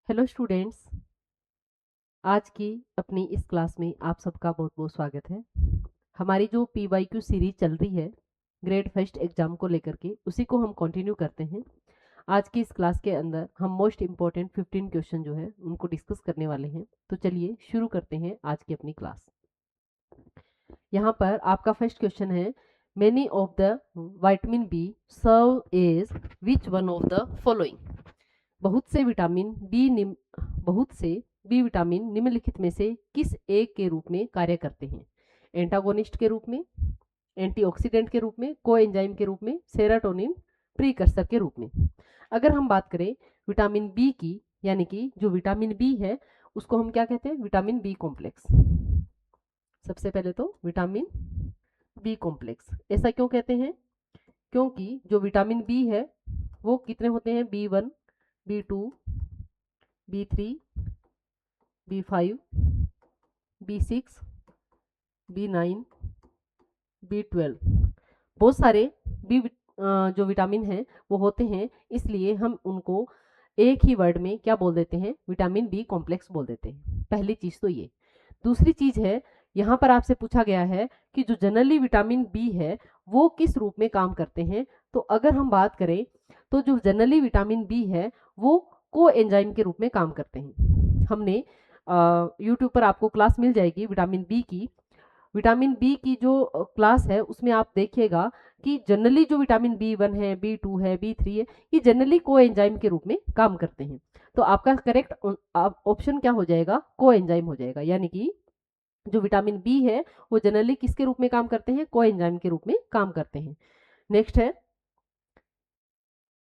Hello students. आज की अपनी इस क्लास में आप सबका बहुत बहुत स्वागत है। हमारी जो PYQ सीरीज चल रही है ग्रेड फर्स्ट एग्जाम को लेकर के, उसी को हम कंटिन्यू करते हैं। आज की इस क्लास के अंदर हम मोस्ट इम्पॉर्टेंट 15 क्वेश्चन जो है उनको डिस्कस करने वाले हैं। तो चलिए शुरू करते हैं आज की अपनी क्लास। यहाँ पर आपका फर्स्ट क्वेश्चन है, many of the vitamin B serve as which one of the following. बहुत से बी विटामिन निम्नलिखित में से किस एक के रूप में कार्य करते हैं? एंटागोनिस्ट के रूप में, एंटीऑक्सीडेंट के रूप में, कोएंजाइम के रूप में, सेरोटोनिन प्रीकर्सर के रूप में। अगर हम बात करें विटामिन बी की, यानी कि जो विटामिन बी है उसको हम क्या कहते हैं? Vitamin B complex. सबसे पहले तो विटामिन बी कॉम्प्लेक्स ऐसा क्यों कहते हैं? क्योंकि जो विटामिन बी है वो कितने होते हैं? B1, B2, B3, B5, B6, B9, B12, बहुत सारे जो विटामिन हैं वो होते हैं, इसलिए हम उनको एक ही वर्ड में क्या बोल देते हैं? विटामिन बी कॉम्प्लेक्स बोल देते हैं। पहली चीज तो ये। दूसरी चीज है, यहाँ पर आपसे पूछा गया है कि जो जनरली विटामिन बी है वो किस रूप में काम करते हैं। तो अगर हम बात करें तो जो जनरली विटामिन बी है वो को एंजाइम के रूप में काम करते हैं। हमने यूट्यूब पर आपको क्लास मिल जाएगी विटामिन बी की। विटामिन बी की जो क्लास है उसमें आप देखिएगा कि जनरली जो विटामिन B1 है, B2 है, B3 है, ये जनरली को एंजाइम के रूप में काम करते हैं। तो आपका करेक्ट ऑप्शन क्या हो जाएगा? को एंजाइम हो जाएगा। यानी कि जो विटामिन बी है वो जनरली किसके रूप में काम करते हैं? को एंजाइम के रूप में काम करते हैं। नेक्स्ट है,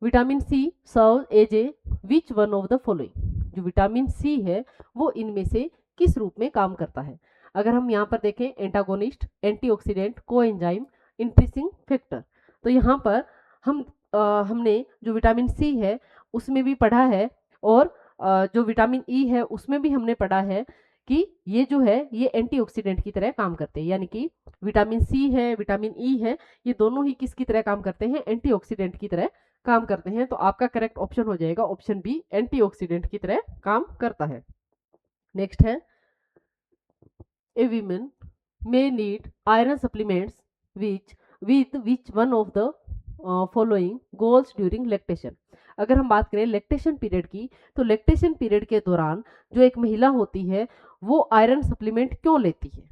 vitamin C serve as a which one of the following. जो विटामिन सी है वो इनमें से किस रूप में काम करता है? अगर हम यहाँ पर देखें, antagonist, antioxidant, coenzyme, increasing factor. तो यहाँ पर हम हमने जो विटामिन सी है उसमें भी पढ़ा है, और जो विटामिन ई है उसमें भी हमने पढ़ा है कि ये जो है ये एंटीऑक्सीडेंट की तरह काम करते हैं। यानी कि विटामिन सी है, विटामिन ई है, ये दोनों ही किसकी तरह काम करते हैं? एंटीऑक्सीडेंट की तरह काम करते हैं। तो आपका करेक्ट ऑप्शन हो जाएगा ऑप्शन बी, एंटीऑक्सीडेंट की तरह काम करता है। नेक्स्ट है, ए women may need iron supplements which which one of the following goals during lactation। अगर हम बात करें लैक्टेशन पीरियड की, तो लैक्टेशन पीरियड के दौरान जो एक महिला होती है वो आयरन सप्लीमेंट क्यों लेती है?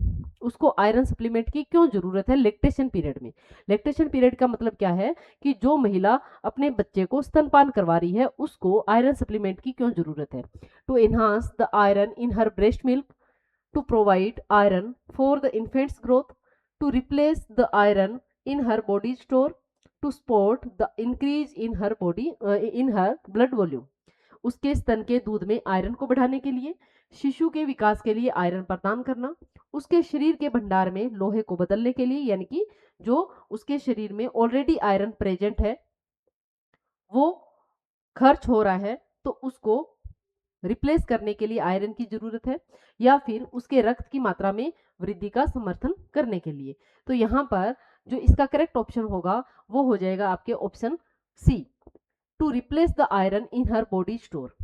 उसको आयरन सप्लीमेंट की क्यों जरूरत है लैक्टेशन पीरियड में? लैक्टेशन पीरियड का मतलब क्या है कि जो महिला अपने बच्चे को स्तनपान करवा रही है उसको आयरन सप्लीमेंट की क्यों जरूरत है? To enhance the iron in her breast milk, to provide iron for the infant's growth, to replace the iron in her body store, to support the increase in her blood volume। उसके स्तन के दूध में iron को बढ़ाने के लिए, शिशु के विकास के लिए आयरन प्रदान करना, उसके शरीर के भंडार में लोहे को बदलने के लिए, यानी कि जो उसके शरीर में ऑलरेडी आयरन प्रेजेंट है वो खर्च हो रहा है तो उसको रिप्लेस करने के लिए आयरन की जरूरत है, या फिर उसके रक्त की मात्रा में वृद्धि का समर्थन करने के लिए। तो यहाँ पर जो इसका करेक्ट ऑप्शन होगा वो हो जाएगा आपके option C, to replace the iron in her body store.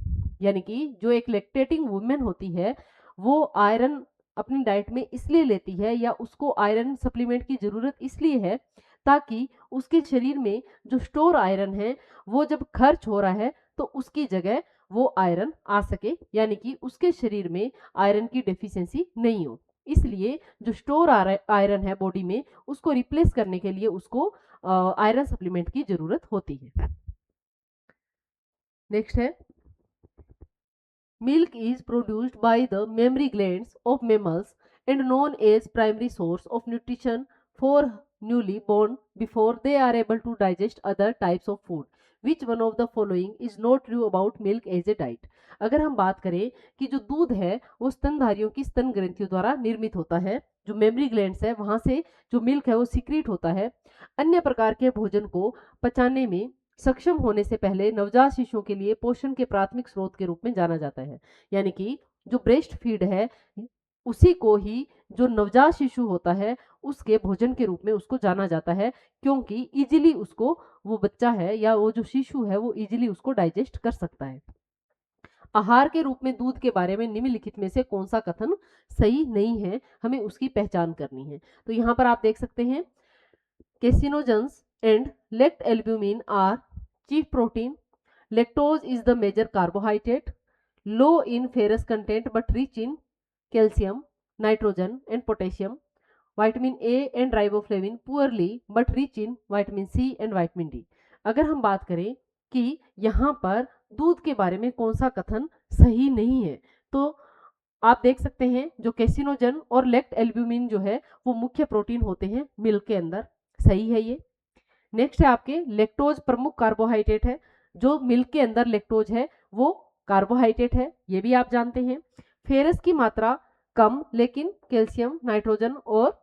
यानी कि जो एक लैक्टेटिंग वुमेन होती है वो आयरन अपनी डाइट में इसलिए लेती है या उसको आयरन सप्लीमेंट की जरूरत इसलिए है ताकि उसके शरीर में जो स्टोर आयरन है वो जब खर्च हो रहा है तो उसकी जगह वो आयरन आ सके, यानी कि उसके शरीर में आयरन की डेफिशिएंसी नहीं हो। इसलिए जो स्टोर आयरन है बॉडी में उसको रिप्लेस करने के लिए उसको आयरन सप्लीमेंट की जरूरत होती है। नेक्स्ट है, milk is produced by the mammary glands of mammals and known as primary source of nutrition for newly born before they are able to digest other types of food। Which one of the following is not true about milk as a diet। अगर हम बात करें कि जो दूध है वो स्तनधारियों की स्तन ग्रंथियों द्वारा निर्मित होता है, जो मेमरी ग्लैंड्स है वहां से जो मिल्क है वो सीक्रेट होता है। अन्य प्रकार के भोजन को पचाने में सक्षम होने से पहले नवजात शिशुओं के लिए पोषण के प्राथमिक स्रोत के रूप में जाना जाता है। यानी कि जो ब्रेस्ट फीड है उसी को ही जो नवजात शिशु होता है उसके भोजन के रूप में उसको जाना जाता है, क्योंकि इजीली उसको वो बच्चा है या वो जो शिशु है वो इजीली उसको डाइजेस्ट कर सकता है। आहार के रूप में दूध के बारे में निम्नलिखित में से कौन सा कथन सही नहीं है, हमें उसकी पहचान करनी है। तो यहाँ पर आप देख सकते हैं caseinogens and lactalbumin are chief protein, lactose is the major carbohydrate, low in ferrous content but rich in calcium, nitrogen and potassium. Vitamin A and riboflavin poorly but rich in vitamin C and vitamin D. अगर हम बात करें कि यहाँ पर दूध के बारे में कौन सा कथन सही नहीं है, तो आप देख सकते हैं जो कैसिनोजन और लेक्ट एल्ब्यूमिन जो है वो मुख्य प्रोटीन होते हैं मिल्क के अंदर, सही है ये। नेक्स्ट है आपके लेक्टोज प्रमुख कार्बोहाइड्रेट है, जो मिल्क के अंदर लेक्टोज है वो कार्बोहाइड्रेट है, ये भी आप जानते हैं। फेरस की मात्रा कम लेकिन कैल्शियम, नाइट्रोजन और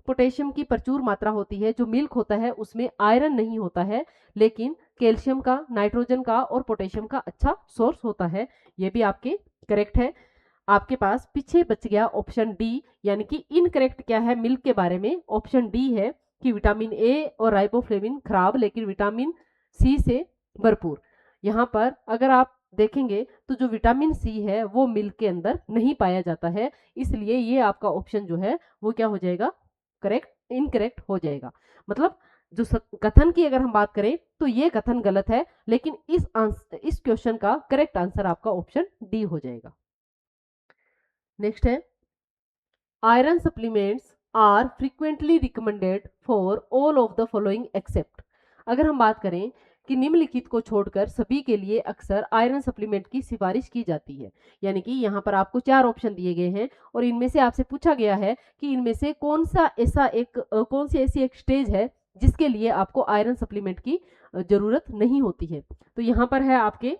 पोटेशियम की प्रचुर मात्रा होती है। जो मिल्क होता है उसमें आयरन नहीं होता है लेकिन कैल्शियम का, नाइट्रोजन का और पोटेशियम का अच्छा सोर्स होता है, ये भी आपके करेक्ट है। आपके पास पीछे बच गया ऑप्शन डी, यानी कि इनकरेक्ट क्या है मिल्क के बारे में, ऑप्शन डी है कि विटामिन ए और राइबोफ्लेविन खराब लेकिन विटामिन सी से भरपूर। यहाँ पर अगर आप देखेंगे तो जो विटामिन सी है वो मिल्क के अंदर नहीं पाया जाता है, इसलिए ये आपका ऑप्शन जो है वो क्या हो जाएगा, करेक्ट इनकरेक्ट हो जाएगा। मतलब जो कथन की अगर हम बात करें तो ये कथन गलत है, लेकिन इस क्वेश्चन का करेक्ट आंसर आपका ऑप्शन डी हो जाएगा। नेक्स्ट है iron supplements are frequently recommended for all of the following except. अगर हम बात करें कि निम्नलिखित को छोड़कर सभी के लिए अक्सर आयरन सप्लीमेंट की सिफारिश की जाती है, यानी कि यहाँ पर आपको 4 ऑप्शन दिए गए हैं और इनमें से आपसे पूछा गया है कि इनमें से कौन सी ऐसी एक स्टेज है जिसके लिए आपको आयरन सप्लीमेंट की जरूरत नहीं होती है। तो यहाँ पर है आपके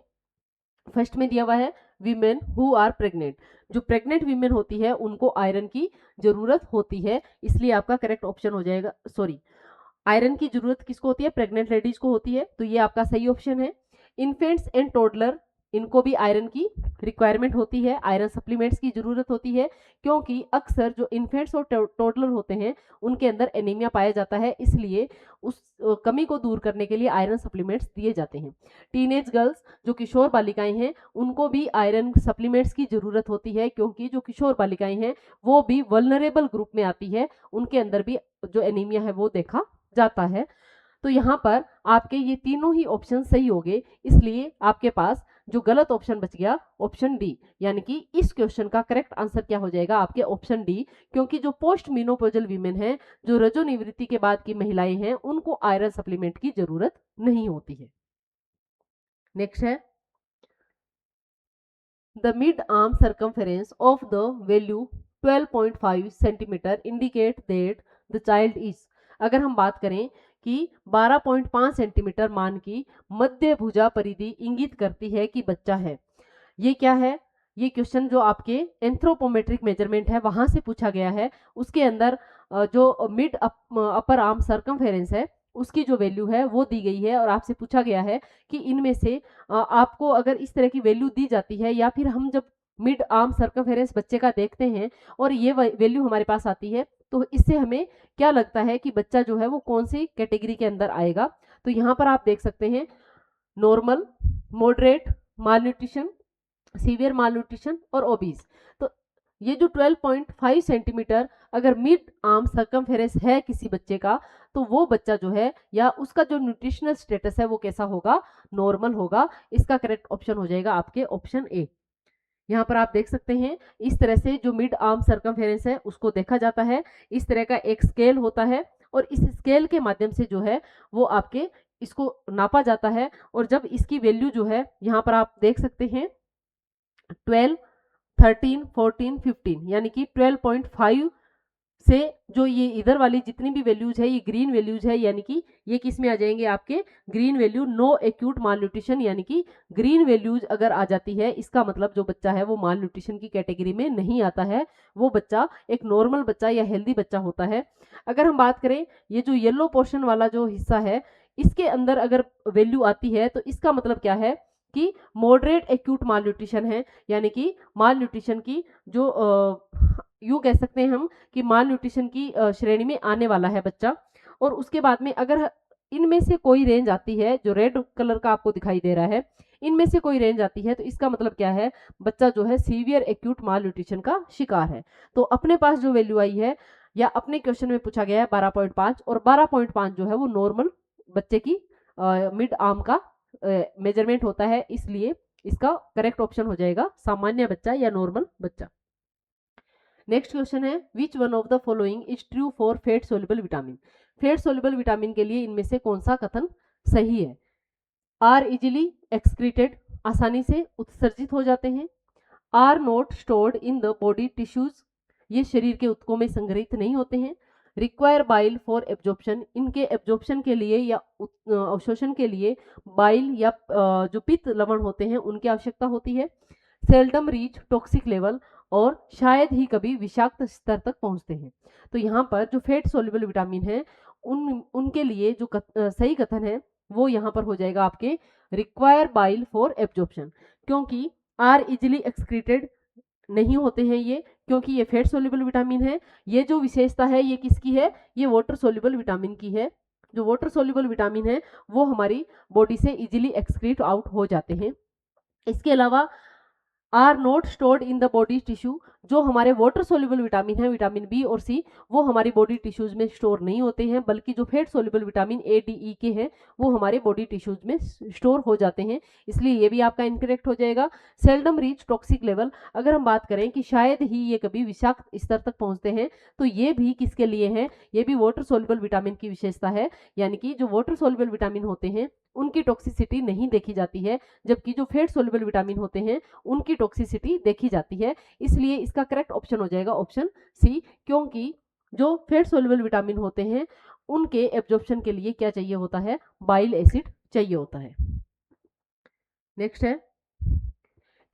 फर्स्ट में दिया हुआ है वीमेन हु आर प्रेग्नेंट, जो प्रेग्नेंट वीमेन होती है उनको आयरन की जरूरत होती है, इसलिए आपका करेक्ट ऑप्शन हो जाएगा, सॉरी आयरन की जरूरत किसको होती है, प्रेग्नेंट लेडीज को होती है, तो ये आपका सही ऑप्शन है। इन्फेंट्स एंड टोडलर, इनको भी आयरन की रिक्वायरमेंट होती है, आयरन सप्लीमेंट्स की जरूरत होती है, क्योंकि अक्सर जो इन्फेंट्स और टोडलर होते हैं उनके अंदर एनीमिया पाया जाता है, इसलिए उस कमी को दूर करने के लिए आयरन सप्लीमेंट्स दिए जाते हैं। टीनेज गर्ल्स, जो किशोर बालिकाएं हैं, उनको भी आयरन सप्लीमेंट्स की जरूरत होती है, क्योंकि जो किशोर बालिकाएं हैं वो भी वल्नरेबल ग्रुप में आती है, उनके अंदर भी जो एनीमिया है वो देखा जाता है। तो यहाँ पर आपके ये तीनों ही ऑप्शन सही हो गए, इसलिए आपके पास जो गलत ऑप्शन बच गया ऑप्शन डी, यानी कि इस क्वेश्चन का करेक्ट आंसर क्या हो जाएगा आपके ऑप्शन डी, क्योंकि जो पोस्ट मीनोपोजल वीमेन है, जो रजोनिवृत्ति के बाद की महिलाएं हैं, उनको आयरन सप्लीमेंट की जरूरत नहीं होती है। नेक्स्ट है the mid arm circumference of the value 12.5 centimetre indicate that the child is. अगर हम बात करें कि 12.5 सेंटीमीटर मान की मध्य भुजा परिधि इंगित करती है कि बच्चा है, ये क्या है, ये क्वेश्चन जो आपके एंथ्रोपोमेट्रिक मेजरमेंट है वहां से पूछा गया है। उसके अंदर जो मिड अपर आर्म सर्कमफेरेंस है उसकी जो वैल्यू है वो दी गई है और आपसे पूछा गया है कि इनमें से आपको अगर इस तरह की वैल्यू दी जाती है या फिर हम जब मिड आर्म सर्कमफेरेंस बच्चे का देखते हैं और ये वैल्यू हमारे पास आती है, तो इससे हमें क्या लगता है कि बच्चा जो है वो कौन सी कैटेगरी के अंदर आएगा। तो यहाँ पर आप देख सकते हैं normal, moderate, malnutrition, severe malnutrition और ओबीस। तो ये जो 12.5 सेंटीमीटर अगर मिड आर्म सर्कमफेरेंस है किसी बच्चे का, तो वो बच्चा जो है या उसका जो न्यूट्रिशनल स्टेटस है वो कैसा होगा, नॉर्मल होगा। इसका करेक्ट ऑप्शन हो जाएगा आपके ऑप्शन ए। यहाँ पर आप देख सकते हैं इस तरह से जो मिड आर्म सर्कमफेरेंस है उसको देखा जाता है, इस तरह का एक स्केल होता है और इस स्केल के माध्यम से जो है वो आपके इसको नापा जाता है। और जब इसकी वैल्यू जो है यहाँ पर आप देख सकते हैं 12, 13, 14, 15 यानी कि 12.5 से जो ये इधर वाली जितनी भी वैल्यूज है ये ग्रीन वैल्यूज है, यानी कि ये किस में आ जाएंगे आपके ग्रीन वैल्यू, नो एक्यूट माल न्यूट्रिशन, यानी कि ग्रीन वैल्यूज अगर आ जाती है इसका मतलब जो बच्चा है वो माल न्यूट्रिशन की कैटेगरी में नहीं आता है, वो बच्चा एक नॉर्मल बच्चा या हेल्दी बच्चा होता है। अगर हम बात करें ये जो येलो पोर्शन वाला जो हिस्सा है इसके अंदर अगर वैल्यू आती है तो इसका मतलब क्या है कि मॉडरेट एक्यूट माल न्यूट्रिशन है, यानी कि माल न्यूट्रिशन की जो यूँ कह सकते हैं हम कि माल न्यूट्रिशन की श्रेणी में आने वाला है बच्चा। और उसके बाद में अगर इनमें से कोई रेंज आती है जो रेड कलर का आपको दिखाई दे रहा है, इनमें से कोई रेंज आती है तो इसका मतलब क्या है, बच्चा जो है सीवियर एक्यूट माल न्यूट्रिशन का शिकार है। तो अपने पास जो वैल्यू आई है या अपने क्वेश्चन में पूछा गया है 12.5 और 12.5 जो है वो नॉर्मल बच्चे की मिड आर्म का मेजरमेंट होता है, इसलिए इसका करेक्ट ऑप्शन हो जाएगा सामान्य बच्चा या नॉर्मल बच्चा। नेक्स्ट क्वेश्चन है विच one of the following is true for fat soluble vitamin. Fat soluble vitamin के लिए इनमें से कौन सा कथन सही है। आर इजिली एक्सक्रीटेड, आसानी से उत्सर्जित हो जाते हैं। Are not stored in the body tissues, ये शरीर के ऊतकों में संग्रहित नहीं होते हैं। रिक्वायर बाइल फॉर एब्जॉर्प्शन, इनके एब्जॉर्प्शन के लिए या अवशोषण के लिए बाइल या जो पित्त लवण होते हैं उनकी आवश्यकता होती है। सेल्डम रीच टॉक्सिक लेवल, और शायद ही कभी विषाक्त स्तर तक पहुंचते हैं। तो यहाँ पर जो फैट सोल्युबल विटामिन है उनके लिए जो सही कथन है वो यहाँ पर हो जाएगा आपके रिक्वायर बाइल फॉर एब्जॉर्प्शन, क्योंकि आर इजिली एक्सक्रीटेड नहीं होते हैं ये, क्योंकि ये फैट सोल्युबल विटामिन है। ये जो विशेषता है ये किसकी है, ये वाटर सोल्युबल विटामिन की है। जो वाटर सोल्युबल विटामिन है वो हमारी बॉडी से इजिली एक्सक्रीट आउट हो जाते हैं। इसके अलावा are not stored in the body tissue, जो हमारे वाटर सोल्युबल विटामिन है विटामिन बी और सी वो हमारी बॉडी टिश्यूज में स्टोर नहीं होते हैं, बल्कि जो fat soluble vitamin A D E के हैं वो हमारे बॉडी टिश्यूज में स्टोर हो जाते हैं, इसलिए ये भी आपका इनकरेक्ट हो जाएगा। सेल्डम रीच टॉक्सिक लेवल, अगर हम बात करें कि शायद ही ये कभी विषाक्त स्तर तक पहुंचते हैं तो ये भी किसके लिए है, ये भी वाटर सोल्युबल विटामिन की विशेषता है, यानी कि जो वाटर सोल्युबल विटामिन होते हैं उनकी टॉक्सिसिटी नहीं देखी जाती है, जबकि जो फैट सोल्युबल विटामिन होते हैं उनकी टॉक्सिसिटी देखी जाती है। इसलिए इसका करेक्ट ऑप्शन हो जाएगा ऑप्शन सी, क्योंकि जो फैट सोल्युबल विटामिन होते हैं उनके एब्जॉर्प्शन के लिए क्या चाहिए होता है, बाइल एसिड चाहिए होता है। नेक्स्ट है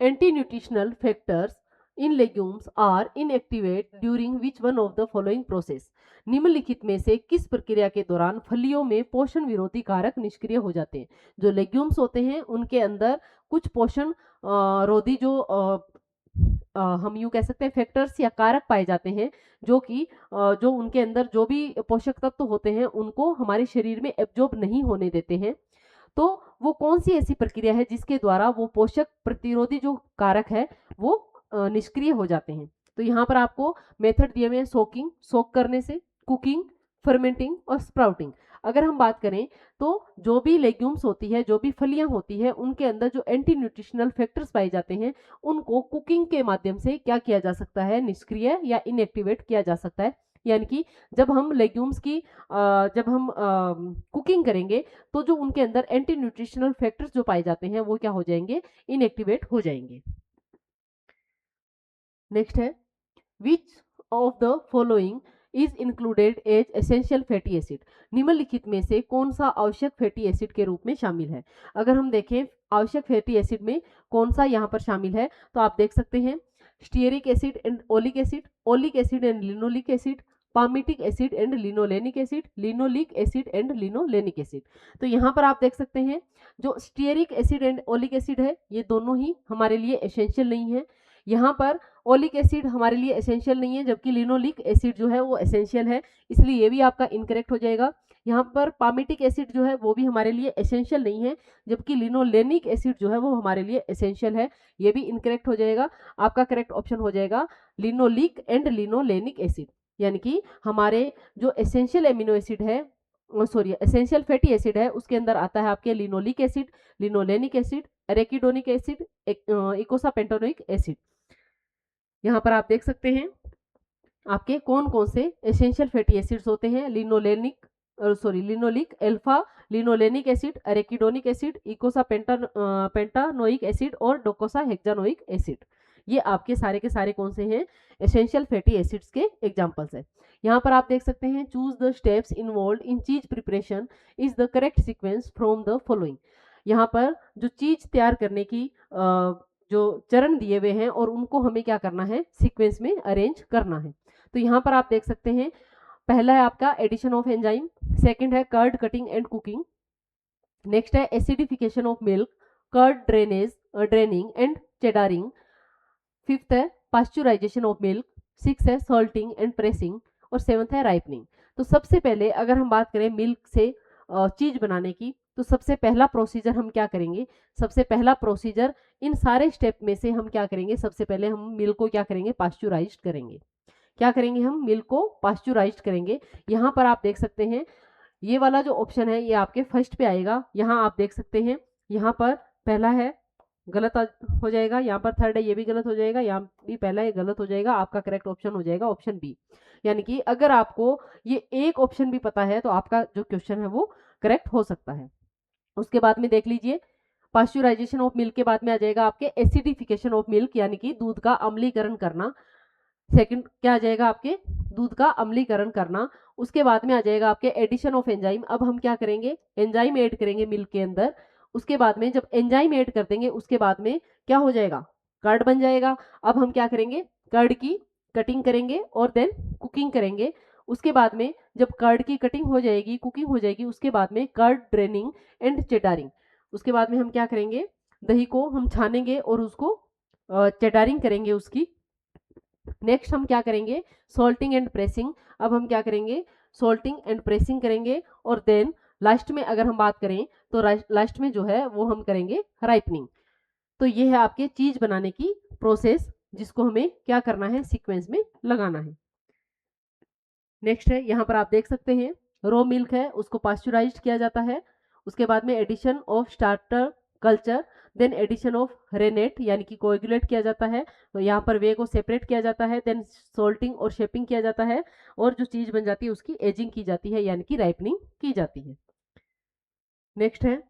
anti nutritional factors in legumes are inactivate during which one of the following process. निम्नलिखित में से किस प्रक्रिया के दौरान फलियों में पोषण विरोधी कारक निष्क्रिय हो जाते हैं। जो लेग्यूम्स होते हैं उनके अंदर कुछ पोषण रोधी जो हम यूं कह सकते हैं फैक्टर्स या कारक पाए जाते हैं, जो कि जो उनके अंदर जो भी पोषक तत्व होते हैं उनको हमारे शरीर में एब्जॉर्ब नहीं होने देते हैं। तो वो कौन सी ऐसी प्रक्रिया है जिसके द्वारा वो पोषक प्रतिरोधी जो कारक है वो निष्क्रिय हो जाते हैं। तो यहाँ पर आपको मेथड दिए हुए हैं, सोकिंग, सोक करने से, कुकिंग, फर्मेंटिंग और स्प्राउटिंग। अगर हम बात करें तो जो भी लेग्यूम्स होती है, जो भी फलियां होती है, उनके अंदर जो एंटी न्यूट्रिशनल फैक्टर्स पाए जाते हैं उनको कुकिंग के माध्यम से क्या किया जा सकता है, निष्क्रिय या इनएक्टिवेट किया जा सकता है। यानी कि जब हम लेग्यूम्स की जब हम कुकिंग करेंगे तो जो उनके अंदर एंटी न्यूट्रिशनल फैक्टर्स जो पाए जाते हैं वो क्या हो जाएंगे, इनएक्टिवेट हो जाएंगे। नेक्स्ट है which of the following is included as essential fatty acid. निम्नलिखित में से कौन सा आवश्यक फैटी एसिड के रूप में शामिल है। अगर हम देखें आवश्यक फैटी एसिड में कौन सा यहाँ पर शामिल है तो आप देख सकते हैं stearic acid and oleic acid, oleic acid and linoleic acid, palmitic acid and linolenic acid, linoleic acid and linolenic acid. तो यहाँ पर आप देख सकते हैं जो stearic acid and oleic acid है ये दोनों ही हमारे लिए एसेंशियल नहीं है। यहाँ पर ओलिक एसिड हमारे लिए एसेंशियल नहीं है, जबकि लिनोलिक एसिड जो है वो एसेंशियल है, इसलिए ये भी आपका इनकरेक्ट हो जाएगा। यहाँ पर पामिटिक एसिड जो है वो भी हमारे लिए एसेंशियल नहीं है, जबकि लिनोलेनिक एसिड जो है वो हमारे लिए एसेंशियल है, ये भी इनकरेक्ट हो जाएगा। आपका करेक्ट ऑप्शन हो जाएगा लिनोलिक एंड लिनोलेनिक एसिड, यानी कि हमारे जो एसेंशियल एमिनो एसिड है सॉरी एसेंशियल फैटी एसिड है उसके अंदर आता है आपके linoleic acid, linolenic acid, arachidonic acid, eicosapentaenoic acid. यहाँ पर आप देख सकते हैं आपके कौन कौन से एसेंशियल फैटी एसिड्स होते हैं, linoleic alpha linolenic acid, arachidonic acid, eicosapentaenoic acid और डोकोसा हेक्सानोइक एसिड। ये आपके सारे के सारे कौन से हैं, एसेंशियल फैटी एसिड्स के एग्जांपल्स है। यहाँ पर आप देख सकते हैं choose the steps involved in cheese preparation is the correct sequence from the following. यहाँ पर जो चीज तैयार करने की जो चरण दिए हुए हैं और उनको हमें क्या करना है, सीक्वेंस में अरेंज करना है। तो यहाँ पर आप देख सकते हैं पहला है आपका एडिशन ऑफ एंजाइम, सेकंड है curd cutting and cooking, next है acidification of milk, curd draining and cheddaring, fifth है पास्चुराइजेशन ऑफ मिल्क, सिक्स है सॉल्टिंग एंड प्रेसिंग और सेवंथ है राइपनिंग। तो सबसे पहले अगर हम बात करें मिल्क से चीज बनाने की तो सबसे पहला प्रोसीजर हम क्या करेंगे, सबसे पहला प्रोसीजर इन सारे स्टेप में से हम क्या करेंगे, सबसे पहले हम मिल्क को क्या करेंगे, पास्चुराइज करेंगे। क्या करेंगे, हम मिल्क को पास्चुराइज करेंगे। यहाँ पर आप देख सकते हैं ये वाला जो ऑप्शन है ये आपके फर्स्ट पे आएगा। यहाँ आप देख सकते हैं यहाँ पर पहला है गलत हो जाएगा, यहाँ पर थर्ड है ये भी गलत हो जाएगा, यहाँ भी पहला ये गलत हो जाएगा। आपका करेक्ट ऑप्शन हो जाएगा ऑप्शन बी। यानी कि अगर आपको ये एक ऑप्शन भी पता है तो आपका जो क्वेश्चन है वो करेक्ट हो सकता है। उसके बाद में देख लीजिए पास्चुराइजेशन ऑफ मिल्क के बाद में आ जाएगा आपके एसिडिफिकेशन ऑफ मिल्क, यानी कि दूध का अम्लीकरण करना। सेकंड क्या आ जाएगा आपके, दूध का अम्लीकरण करना। उसके बाद में आ जाएगा आपके एडिशन ऑफ एंजाइम। अब हम क्या करेंगे, एंजाइम ऐड करेंगे मिल्क के अंदर। उसके बाद में जब एंजाइम ऐड कर देंगे उसके बाद में क्या हो जाएगा, कर्ड बन जाएगा। अब हम क्या करेंगे, कर्ड की कटिंग करेंगे और देन कुकिंग करेंगे। उसके बाद में जब कर्ड की कटिंग हो जाएगी, कुकिंग हो जाएगी, उसके बाद में कर्ड ड्रेनिंग एंड चेडारिंग। उसके बाद में हम क्या करेंगे, दही को हम छानेंगे और उसको चेडारिंग करेंगे उसकी। नेक्स्ट हम क्या करेंगे, सॉल्टिंग एंड प्रेसिंग। अब हम क्या करेंगे, सॉल्टिंग एंड प्रेसिंग करेंगे और देन लास्ट में अगर हम बात करें तो लास्ट में जो है वो हम करेंगे राइपनिंग। तो ये है आपके चीज बनाने की प्रोसेस, जिसको हमें क्या करना है, सीक्वेंस में लगाना है। नेक्स्ट है यहाँ पर आप देख सकते हैं रो मिल्क है उसको पास्चुराइज किया जाता है। उसके बाद में addition of starter culture, then addition of rennet यानी कि कोएगुलेट किया जाता है। तो यहाँ पर वे को सेपरेट किया जाता है, देन सोल्टिंग और शेपिंग किया जाता है और जो चीज बन जाती है उसकी एजिंग की जाती है यानी कि राइपनिंग की जाती है। नेक्स्ट है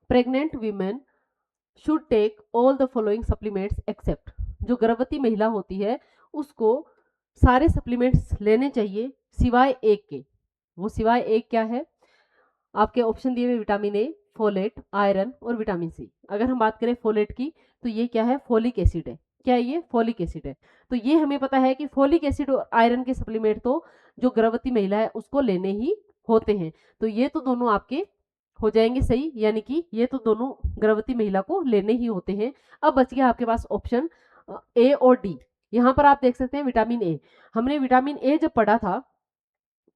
pregnant women should take all the following supplements except. जो गर्भवती महिला होती है उसको सारे सप्लीमेंट्स लेने चाहिए सिवाय एक के। वो सिवाय एक क्या है, आपके ऑप्शन दिए हुए विटामिन ए, फोलेट, आयरन और विटामिन सी। अगर हम बात करें फोलेट की तो ये क्या है, फोलिक एसिड है। क्या है ये, फोलिक एसिड है। तो ये हमें पता है कि फोलिक एसिड और आयरन के सप्लीमेंट तो जो गर्भवती महिला है उसको लेने ही होते हैं। तो ये तो दोनों आपके हो जाएंगे सही, यानी कि ये तो दोनों गर्भवती महिला को लेने ही होते हैं। अब बच गया आपके पास ऑप्शन ए और डी। यहाँ पर आप देख सकते हैं विटामिन ए। हमने विटामिन ए जब पढ़ा था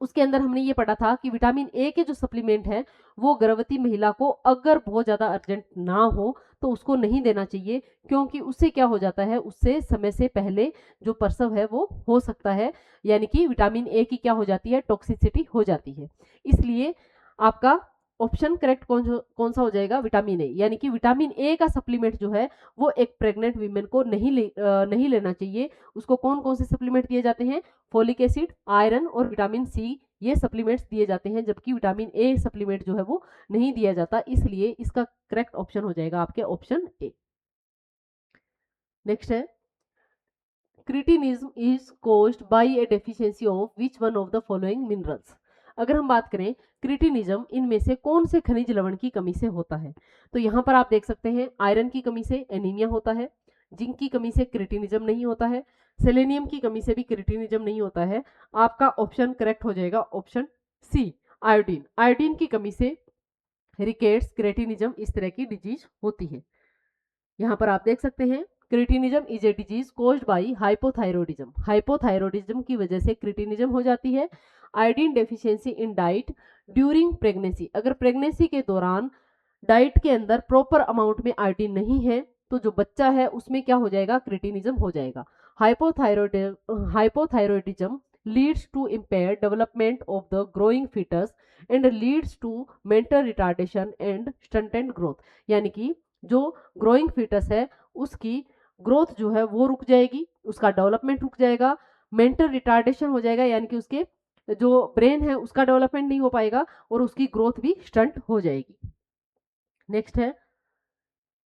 उसके अंदर हमने ये पढ़ा था कि विटामिन ए के जो सप्लीमेंट है वो गर्भवती महिला को अगर बहुत ज्यादा अर्जेंट ना हो तो उसको नहीं देना चाहिए, क्योंकि उससे क्या हो जाता है, उससे समय से पहले जो प्रसव है वो हो सकता है। यानी कि विटामिन ए की क्या हो जाती है, टॉक्सिसिटी हो जाती है। इसलिए आपका ऑप्शन करेक्ट कौन सा हो जाएगा, विटामिन ए। यानी कि विटामिन ए का सप्लीमेंट जो है वो एक प्रेग्नेंट वीमेन को नहीं लेना चाहिए। उसको कौन कौन से सप्लीमेंट दिए जाते हैं, फोलिक एसिड, आयरन और विटामिन सी, ये सप्लीमेंट्स दिए जाते हैं, जबकि विटामिन ए सप्लीमेंट जो है वो नहीं दिया जाता। इसलिए इसका करेक्ट ऑप्शन हो जाएगा आपके ऑप्शन ए। नेक्स्ट है cretinism is caused by A deficiency of which one of the following minerals. अगर हम बात करें क्रिटिनिज्म इनमें से कौन से खनिज लवण की कमी से होता है, तो यहाँ पर आप देख सकते हैं आयरन की कमी से एनीमिया होता है, जिंक की कमी से क्रिटिनिज्म नहीं होता है, सेलेनियम की कमी से भी क्रिटिनिज्म नहीं होता है। आपका ऑप्शन करेक्ट हो जाएगा ऑप्शन सी, आयोडीन। आयोडीन की कमी से रिकेट्स, क्रेटिनिज्म इस तरह की डिजीज होती है। यहाँ पर आप देख सकते हैं cretinism is a disease caused by hypothyroidism. Hypothyroidism की वजह से क्रिटिनिज्म हो जाती है। Iodine deficiency in diet during pregnancy, अगर प्रेगनेंसी के दौरान डाइट के अंदर प्रॉपर अमाउंट में आयोडीन नहीं है तो जो बच्चा है उसमें क्या हो जाएगा, क्रिटिनिज्म हो जाएगा। Hypothyroidism leads to impaired development of the growing fetus and leads to mental retardation and stunted growth। यानी कि जो ग्रोइंग फीटस है उसकी ग्रोथ जो है वो रुक जाएगी, उसका डेवलपमेंट रुक जाएगा, मेंटल रिटार्डेशन हो जाएगा, यानी कि उसके जो ब्रेन है उसका डेवलपमेंट नहीं हो पाएगा और उसकी ग्रोथ भी स्टंट हो जाएगी। नेक्स्ट है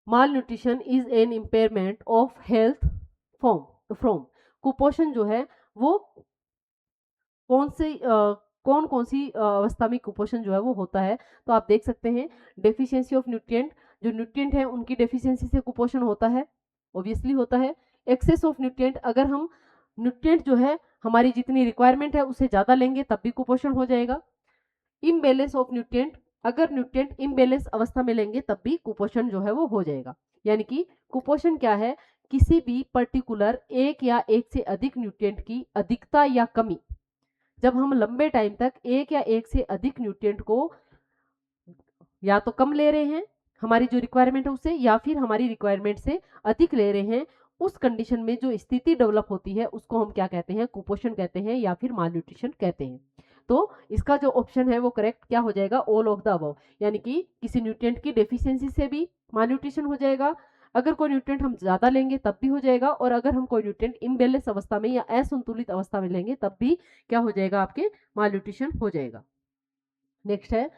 malnutrition is an impairment of health from. कुपोषण जो है वो कौन कौन सी अवस्था में कुपोषण जो है वो होता है, तो आप देख सकते हैं डेफिशिएंसी ऑफ न्यूट्रिएंट, जो न्यूट्रिएंट है उनकी डेफिशिएंसी से कुपोषण होता है, ऑब्वियसली होता है। एक्सेस ऑफ न्यूट्रिएंट, अगर हम न्यूट्रिएंट जो है हमारी जितनी रिक्वायरमेंट है उससे ज्यादा लेंगे तब भी कुपोषण हो जाएगा। इम्बैलेंस ऑफ न्यूट्रिएंट, अगर न्यूट्रिएंट इम्बैलेंस अवस्था में लेंगे तब भी कुपोषण जो है वो हो जाएगा। यानी कि कुपोषण क्या है, किसी भी पर्टिकुलर एक या एक से अधिक न्यूट्रिएंट की अधिकता या कमी। जब हम लंबे टाइम तक एक या एक से अधिक न्यूट्रिएंट को या तो कम ले रहे हैं हमारी जो रिक्वायरमेंट है उससे, या फिर हमारी रिक्वायरमेंट से अधिक ले रहे हैं, उस कंडीशन में जो स्थिति डेवलप होती है उसको हम क्या कहते हैं, कुपोषण कहते हैं या फिर मालन्यूट्रिशन कहते हैं। तो इसका जो ऑप्शन है वो करेक्ट क्या हो जाएगा, ऑल ऑफ द अबव, यानी कि किसी न्यूट्रिएंट की डेफिशिएंसी से भी मालन्यूट्रिशन हो जाएगा, अगर कोई न्यूट्रिएंट हम ज्यादा लेंगे तब भी हो जाएगा, और अगर हम कोई न्यूट्रिएंट इम्बैलेंस अवस्था में या असंतुलित अवस्था में लेंगे तब भी क्या हो जाएगा, आपके मालन्यूट्रिशन हो जाएगा। नेक्स्ट है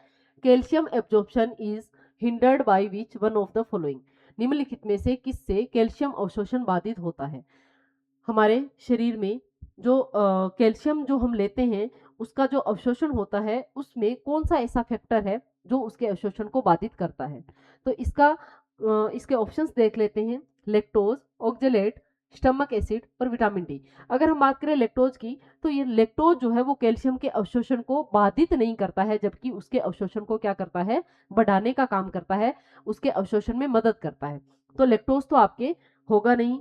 calcium absorption is hindered by which one of the following, निम्नलिखित में से किससे कैल्शियम अवशोषण बाधित होता है। हमारे शरीर में जो कैल्शियम जो हम लेते हैं उसका जो अवशोषण होता है उसमें कौन सा ऐसा फैक्टर है जो उसके अवशोषण को बाधित करता है। तो इसके ऑप्शंस देख लेते हैं, लैक्टोज, ऑक्जेलेट, स्टमक एसिड और विटामिन डी। अगर हम बात करें लैक्टोज की, तो ये लैक्टोज जो है वो कैल्शियम के अवशोषण को बाधित नहीं करता है, जबकि उसके अवशोषण को क्या करता है, बढ़ाने का काम करता है, उसके अवशोषण में मदद करता है। तो लैक्टोज तो आपके होगा नहीं।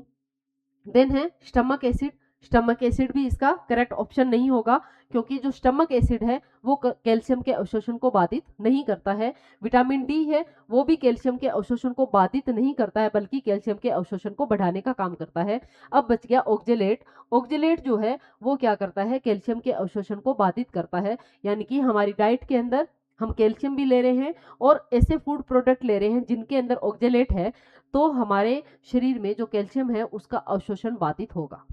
देन है स्टमक एसिड, स्टमक एसिड भी इसका करेक्ट ऑप्शन नहीं होगा, क्योंकि जो स्टमक एसिड है वो कैल्शियम के अवशोषण को बाधित नहीं करता है। विटामिन डी है वो भी कैल्शियम के अवशोषण को बाधित नहीं करता है, बल्कि कैल्शियम के अवशोषण को बढ़ाने का काम करता है। अब बच गया ऑक्जेलेट। ऑक्जेलेट जो है वो क्या करता है, कैल्शियम के अवशोषण को बाधित करता है, यानी कि हमारी डाइट के अंदर हम कैल्शियम भी ले रहे हैं और ऐसे फूड प्रोडक्ट ले रहे हैं जिनके अंदर ऑक्जेलेट है, तो हमारे शरीर में जो कैल्शियम है उसका अवशोषण बाधित होगा।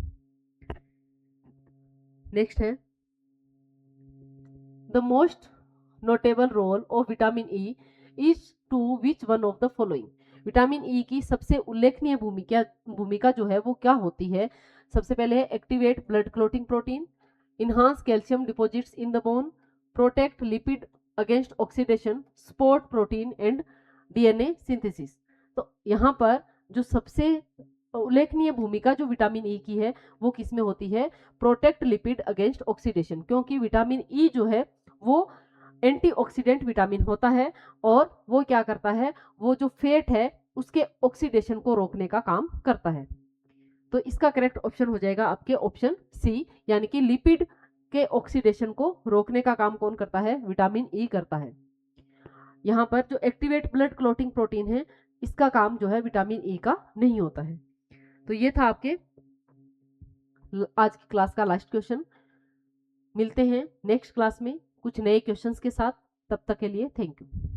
नेक्स्ट है the most notable role of vitamin E is to which one of the following, vitamin E की सबसे उल्लेखनीय भूमिका जो है वो क्या होती है। सबसे पहले है activate blood clotting protein, enhance calcium deposits in the bone, protect lipid against oxidation, support protein and DNA synthesis. तो यहाँ पर जो सबसे उल्लेखनीय भूमिका जो विटामिन ई की है वो किसमें होती है, प्रोटेक्ट लिपिड अगेंस्ट ऑक्सीडेशन, क्योंकि विटामिन ई जो है वो एंटीऑक्सीडेंट विटामिन होता है और वो क्या करता है, वो जो फैट है उसके ऑक्सीडेशन को रोकने का काम करता है। तो इसका करेक्ट ऑप्शन हो जाएगा आपके ऑप्शन सी, यानी कि लिपिड के ऑक्सीडेशन को रोकने का काम कौन करता है, विटामिन ई करता है। यहाँ पर जो एक्टिवेट ब्लड क्लोटिंग प्रोटीन है इसका काम जो है विटामिन ई का नहीं होता है। तो ये था आपके आज की क्लास का लास्ट क्वेश्चन। मिलते हैं नेक्स्ट क्लास में कुछ नए क्वेश्चंस के साथ, तब तक के लिए थैंक यू।